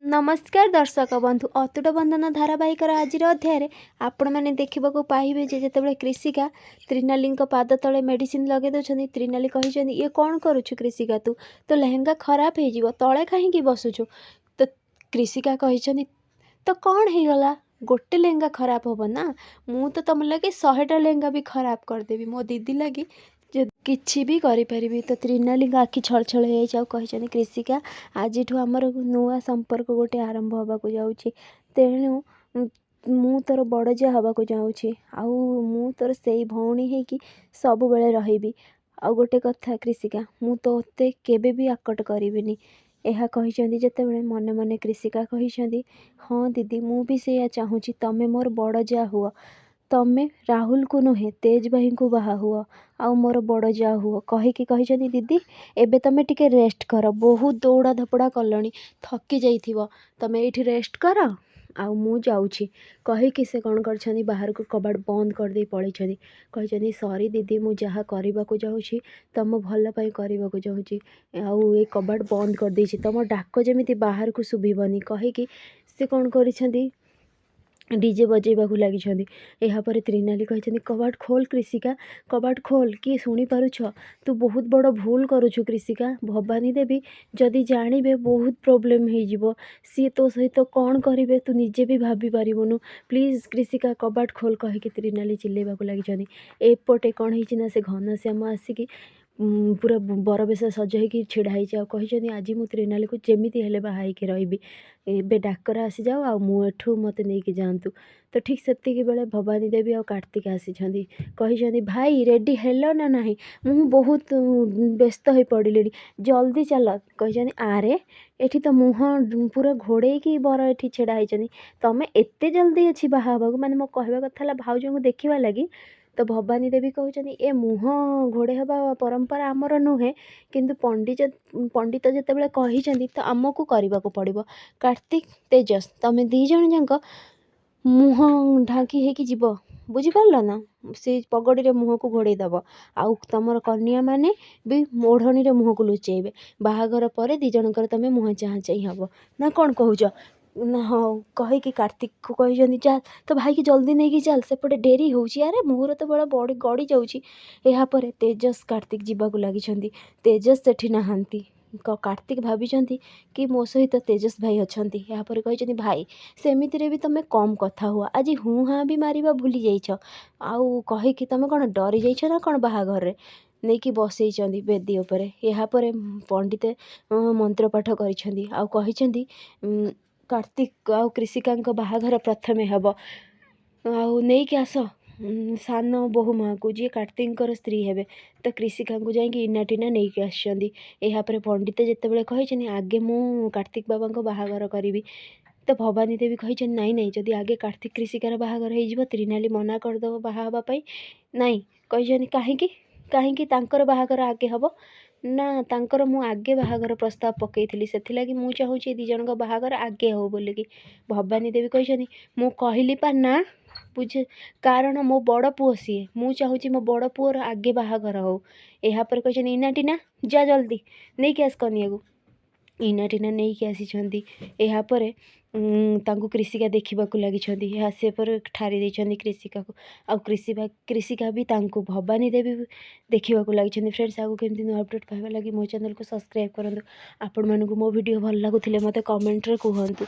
नमस्कार दर्शक बंधु अतुट बंधन धारावाहिकर आज अध्याय आपण मैंने देखा पाइबे जितेबाला कृषिका त्रिनाली पाद तले मेडिसिन लगे दौरान त्रिनाली कही ये कौन करुछु कृषिका तू तो लेहेंगा खराब हो तले कहीं बसुछु तो कृषिका कही तो कौन हो गला गोटे लेहेंगा खराब हम ना मु तो तुम लगे 100टा लेहेंगा भी खराब करदेवी मो दीदी लगी किसी भी करी तो त्रिनाली आखि छल छल हो कही कृषिका आज आमर नुआ संपर्क गोटे आरंभ होगा जाऊँगी तेणु मु तोर बड़ जा हवा चाहूँगी आउ तोर से भौणी होगी सब बेले रही आ गोटे कथा कृषिका मु तोते केबे भी आकट करिबिनी यह कही जितेबाला मन मन कृषिका कही हाँ दीदी मु भी से चाहूँगी तमें मोर बड़ जा हुआ तमें राहुल को नुहे तेज भाई को बाहा हुआ आउ मोर बड़ जा हुआ कहीकि कही दीदी एबे तमें टिके रेस्ट कर बहुत दौड़ा धपड़ा कलनी थकी जाइथिबो तमें एठी रेस्ट कर आउ मु जाऊँगी कहीकि से कौन कर बाहर को कबाड़ बंद कर दे पड़े कही सॉरी दीदी मु जहाँ करने को जाऊँगी तुम भल करने को जाऊँगी आउ ये कबाड़ बंद कर देछि तुम डाक जमी बाहर को शुभनी कहीकि से कौन कर डीजे बजेबा लगी यापर त्रिनाली कही कबाट खोल कृषिका कबाट खोल किए शुणी पारुछ तू बहुत बड़ भूल करुछु कृषिका भवानी देवी जदि जानवे बहुत प्रोब्लेम हो सी तो सहित कौन करेंगे तू निजे भी भाभी पारिबुनु प्लीज कृषिका कबाट खोल कहीकि त्रिनाली चिल्लेबा लगी एपटे कौन होना से घनश्याम आसिकी पूरा बरबेश सजैकी छिड़ाई कही आज मु त्रिनाली को जमीती हेले बाहाई रही एबे डाकर आसी जाओ आ मुठू मत नहीं जातु तो ठीक से बेले भवानी देवी और कार्तिक आसी कही भाई रेडी हेलो ना नहीं मु बहुत व्यस्त हो पड़े जल्दी चल कही आरे एठी तो मुह पूरा घोड़े की बर एठी छेड़ा तमें एते जल्दी अच्छी बाहा माने मो कहवा कथा भाउज को देखा लगी तो भवानी देवी कहते ए मुह घोड़े हवा परंपरा आमर नुहे किंतु पंडित जितेबाला कही तो आमको करने को पड़ो कार्तिक तेजस तमें दी जन जाक मुह ढांकी होगी जीव बुझिपार ना से पगड़ी रे मुह को घोड़े दब आउ तुम कन्या माने भी ओढ़णी रे मुह को लुचेबे बाहागर पर दी जनकर तमें मुह चाह चाह हम ना कौन कहूच ना हाँ कहीकि कार्तिक को कही चल तो भाई की जल्दी नहीं कि चल सेपटे डेरी होउची अरे मुहूर्त बड़ा बड़ी गड़ी जाऊँगी यापर तेजस कार्तिक जीवा को लगी तेजस सेठी नहांती कार्तिक भाभी कि मो सहित तेजस भाई अच्छा यापर कही भाई सेमिति भी तुम कम कथा हुआ आज हूँ हाँ भी मारिबा भूली जाइछ आउ कहीकि तुम कौन डरी जाइछ ना कौन बाहाघर रे नहीं कि बसई बेदी उपरे यापर पंडित मंत्र पाठ करी कार्तिक आउ कृषिका बाहाघर प्रथमे हेब आउ नहीं कि आस सान बोहू माँ को जी कार्तिक स्त्री हे तो कृषिका को जाकि इना टीना नहीं कि आसपर पंडित जितेबाला कही आगे मु कार्तिक बाबा बाहाघर करी तो भवानी देवी कही नाई नाई जदि आगे कार्तिक कृषिकार बाहाघर हो त्रिनाली मना करदेव बाहावाई नाई कही कहीं कहीं बाहाघर आगे हम ना तांकर मु आगे बाहाघर प्रस्ताव पकईली से मु चाहूँगी दी जन बाहाघर आगे हो बोलिकी भवानी देवी कही मु कहली पा ना बुझे कारण मो बड़ पुओ सी मु चाहूँगी मो बड़ पुओर आगे बाहाघर हो यापर कही इना टीना जा जल्दी नहीं कि आस कनिया को इना टीना नहीं कि आसी यापर कृषिका देखा लगी से ठारी देती कृषिका को आउ कृषिका भी भवानी देवी देखा लगी फ्रेंड्स आगे केमती नुआ अपडेट पाइबा लगी मो चैनल को सब्सक्राइब करूँ आपण मानक मो वीडियो भल लगुले मत कमेंट रे कहतु।